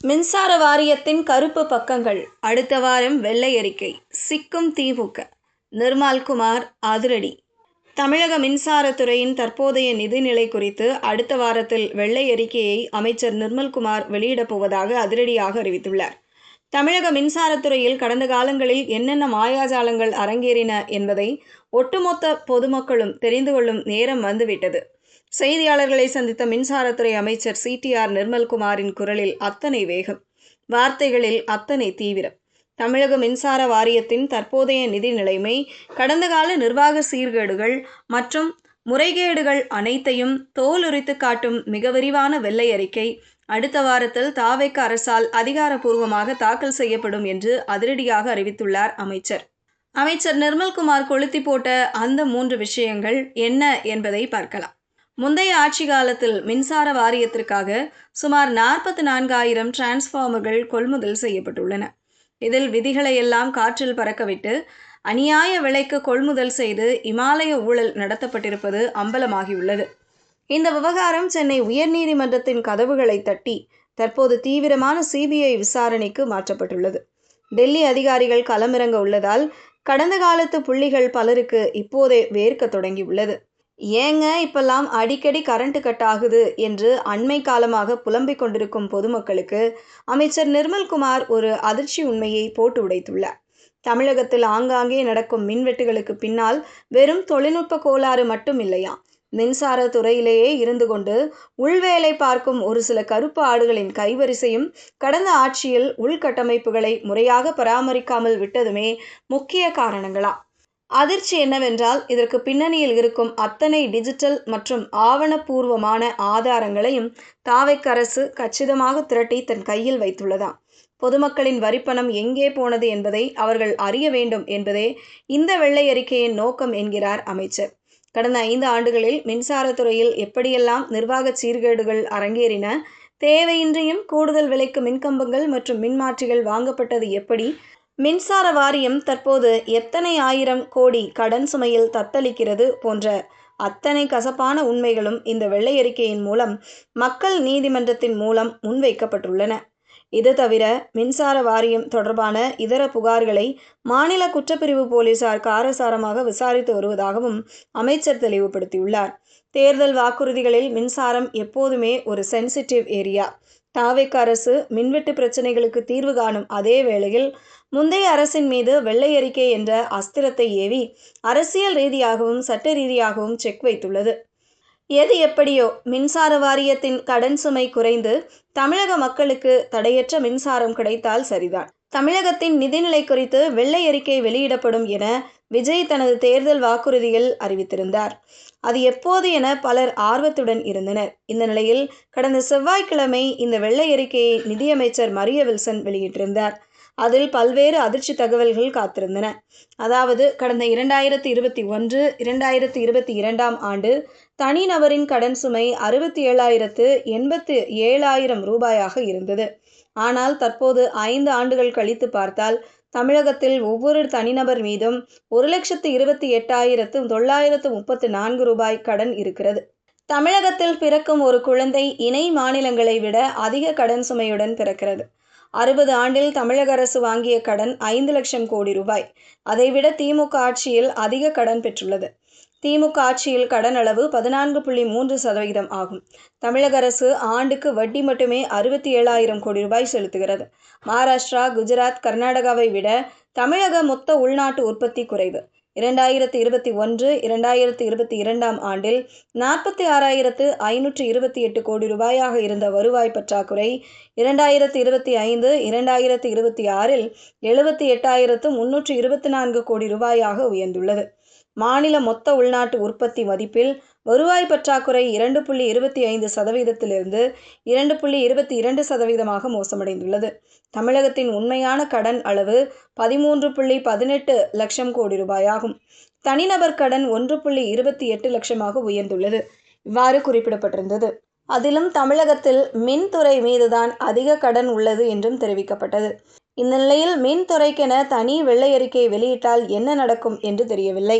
மின்சார வாரியத்தின் கருப்பு பக்கங்கள். அடுத்த வாரம் வெள்ளை அறிக்கை. சிக்கும் திமுக. நிர்மல்குமார் அதிரடி. தமிழக மின்சாரத்துறையின் தற்போதைய நிதிநிலை குறித்து அடுத்த வாரத்தில் வெள்ளை அறிக்கையை அமைச்சர் நிர்மல்குமார் வெளியிடப் போவதாக அதிரடியாக அறிவித்துள்ளார். தமிழக மின்சாரத்துறையில் கடந்த காலங்களில் என்னென்ன மாயாஜாலங்கள் அரங்கேறின என்பதை ஒட்டுமொத்த பொதுமக்களும் தெரிந்து கொள்ளும் நேரம் வந்துவிட்டது. செய்தியாளர்களை சந்தித்த மின்சாரத்துறை அமைச்சர் CTR நிர்மல்குமாரின் குரலில் அத்தனை வேகம், வார்த்தைகளில் அத்தனை தீவிரம். தமிழக மின்சார வாரியத்தின் தற்போதைய நிதி நிலைமை, கடந்த கால நிர்வாக சீர்கேடுகள் மற்றும் முறைகேடுகள் அனைத்தையும் தோலுரித்து காட்டும் மிக விரிவான வெள்ளை அறிக்கை அடுத்த வாரத்தில் தாவேக அரசால் அதிகாரப்பூர்வமாக தாக்கல் செய்யப்படும் என்று அதிரடியாக அறிவித்துள்ளார் அமைச்சர். அமைச்சர் நிர்மல்குமார் கொளுத்தி போட்ட அந்த 3 விஷயங்கள் என்ன என்பதை பார்க்கலாம். முந்தைய ஆட்சி காலத்தில் மின்சார வாரியத்திற்காக சுமார் 44,000 டிரான்ஸ்ஃபார்மர்கள் கொள்முதல் செய்யப்பட்டுள்ளன. இதில் விதிகளை எல்லாம் காற்றில் பறக்கவிட்டு அநியாய விலைக்கு கொள்முதல் செய்து இமாலய ஊழல் நடத்தப்பட்டிருப்பது அம்பலமாகியுள்ளது. இந்த விவகாரம் சென்னை உயர்நீதிமன்றத்தின் கதவுகளை தட்டி தற்போது தீவிரமான CBI விசாரணைக்கு மாற்றப்பட்டுள்ளது. டெல்லி அதிகாரிகள் களமிறங்க உள்ளதால் கடந்த காலத்து புள்ளிகள் பலருக்கு இப்போதே வேர்க்க தொடங்கியுள்ளது. ஏங்க இப்பெல்லாம் அடிக்கடி கரண்ட் கட் ஆகுது என்று அண்மை காலமாக புலம்பிக் கொண்டிருக்கும் பொதுமக்களுக்கு அமைச்சர் நிர்மல்குமார் ஒரு அதிர்ச்சி உண்மையை போட்டு உடைத்துள்ளார். தமிழகத்தில் ஆங்காங்கே நடக்கும் மின்வெட்டுகளுக்கு பின்னால் வெறும் தொழில்நுட்ப கோளாறு மட்டும் இல்லையா, மின்சார துறையிலேயே இருந்து கொண்டு உள்வேலை பார்க்கும் ஒரு சில கருப்பு ஆடுகளின் கைவரிசையும் கடந்த ஆட்சியில் உள்கட்டமைப்புகளை முறையாக பராமரிக்காமல் விட்டதுமே முக்கிய காரணங்களா? அதிர்ச்சி என்னவென்றால், இதற்கு பின்னணியில் இருக்கும் அத்தனை டிஜிட்டல் மற்றும் ஆவணப்பூர்வமான ஆதாரங்களையும் தாவேக அரசு கச்சிதமாக திரட்டி தன் கையில் வைத்துள்ளதாம். பொதுமக்களின் வரிப்பணம் எங்கே போனது என்பதை அவர்கள் அறிய வேண்டும் என்பதே இந்த வெள்ளை அறிக்கையின் நோக்கம் என்கிறார் அமைச்சர். கடந்த 5 ஆண்டுகளில் மின்சாரத்துறையில் எப்படியெல்லாம் நிர்வாக சீர்கேடுகள் அரங்கேறின, தேவையின்றியும் கூடுதல் விலைக்கு மின்கம்பங்கள் மற்றும் மின்மாற்றிகள் வாங்கப்பட்டது எப்படி, மின்சார வாரியம் தற்போது எத்தனை ஆயிரம் கோடி கடன் சுமையில் தத்தளிக்கிறது போன்ற அத்தனை கசப்பான உண்மைகளும் இந்த வெள்ளை அறிக்கையின் மூலம் மக்கள் நீதிமன்றத்தின் மூலம் முன்வைக்கப்பட்டுள்ளன. இது தவிர மின்சார வாரியம் தொடர்பான இதர புகார்களை மாநில குற்றப்பிரிவு போலீசார் காரசாரமாக விசாரித்து வருவதாகவும் அமைச்சர் தெளிவுபடுத்தியுள்ளார். தேர்தல் வாக்குறுதிகளில் மின்சாரம் எப்போதுமே ஒரு சென்சிட்டிவ் ஏரியா. தாவேக அரசு மின்வெட்டு பிரச்சனைகளுக்கு தீர்வு காணும் அதே வேளையில் முந்தைய அரசின் மீது வெள்ளை அறிக்கை என்ற அஸ்திரத்தை ஏவி அரசியல் ரீதியாகவும் சட்ட ரீதியாகவும் செக் வைத்துள்ளது. எது எப்படியோ மின்சார வாரியத்தின் கடன் சுமை குறைந்து தமிழக மக்களுக்கு தடையற்ற மின்சாரம் கிடைத்தால் சரிதான். தமிழகத்தின் நிதிநிலை குறித்து வெள்ளை அறிக்கை வெளியிடப்படும் என விஜய் தனது தேர்தல் வாக்குறுதியில் அறிவித்திருந்தார். அது எப்போது என பலர் ஆர்வத்துடன் இருந்தனர். இந்த நிலையில் கடந்த செவ்வாய்க்கிழமை இந்த வெள்ளை அறிக்கையை நிதியமைச்சர் மரிய வில்சன் வெளியிட்டிருந்தார். அதில் பல்வேறு அதிர்ச்சி தகவல்கள் காத்திருந்தன. அதாவது கடந்த 2021, 2022 ஆண்டு தனிநபரின் கடன் சுமை 67,87,000 ரூபாயாக இருந்தது. ஆனால் தற்போது 5 ஆண்டுகள் கழித்து பார்த்தால் தமிழகத்தில் ஒவ்வொரு தனிநபர் மீதும் 1,28,934 ரூபாய் கடன் இருக்கிறது. தமிழகத்தில் பிறக்கும் ஒரு குழந்தை இணை மாநிலங்களை விட அதிக கடன் சுமையுடன் பிறக்கிறது. 60 ஆண்டில் தமிழக அரசு வாங்கிய கடன் 5 லட்சம் கோடி ரூபாய். அதைவிட திமுக ஆட்சியில் அதிக கடன் பெற்றுள்ளது. திமுக ஆட்சியில் கடன் அளவு 14.3% ஆகும். தமிழக அரசு ஆண்டுக்கு வட்டி மட்டுமே 67,000 கோடி ரூபாய் செலுத்துகிறது. மகாராஷ்டிரா, குஜராத், கர்நாடகாவை விட தமிழக மொத்த உள்நாட்டு உற்பத்தி குறைவு. 2021, 2022 ஆண்டில் 46,528 கோடி ரூபாயாக இருந்த வருவாய் பற்றாக்குறை 2025, 2026 78,324 கோடி ரூபாயாக உயர்ந்துள்ளது. மாநில மொத்த உள்நாட்டு உற்பத்தி மதிப்பில் வருவாய் பற்றாக்குறை 2.25%இலிருந்து 2.22% மோசமடைந்துள்ளது. தமிழகத்தின் உண்மையான கடன் அளவு 13.18 லட்சம் கோடி ரூபாயாகும். தனிநபர் கடன் 1.28 லட்சமாக உயர்ந்துள்ளது. இவ்வாறு குறிப்பிடப்பட்டிருந்தது. அதிலும் தமிழகத்தில் மின்துறை மீதுதான் அதிக கடன் உள்ளது என்றும் தெரிவிக்கப்பட்டது. இந்த நிலையில் மின்துறைக்கென தனி வெள்ளை அறிக்கை வெளியிட்டால் என்ன நடக்கும் என்று தெரியவில்லை.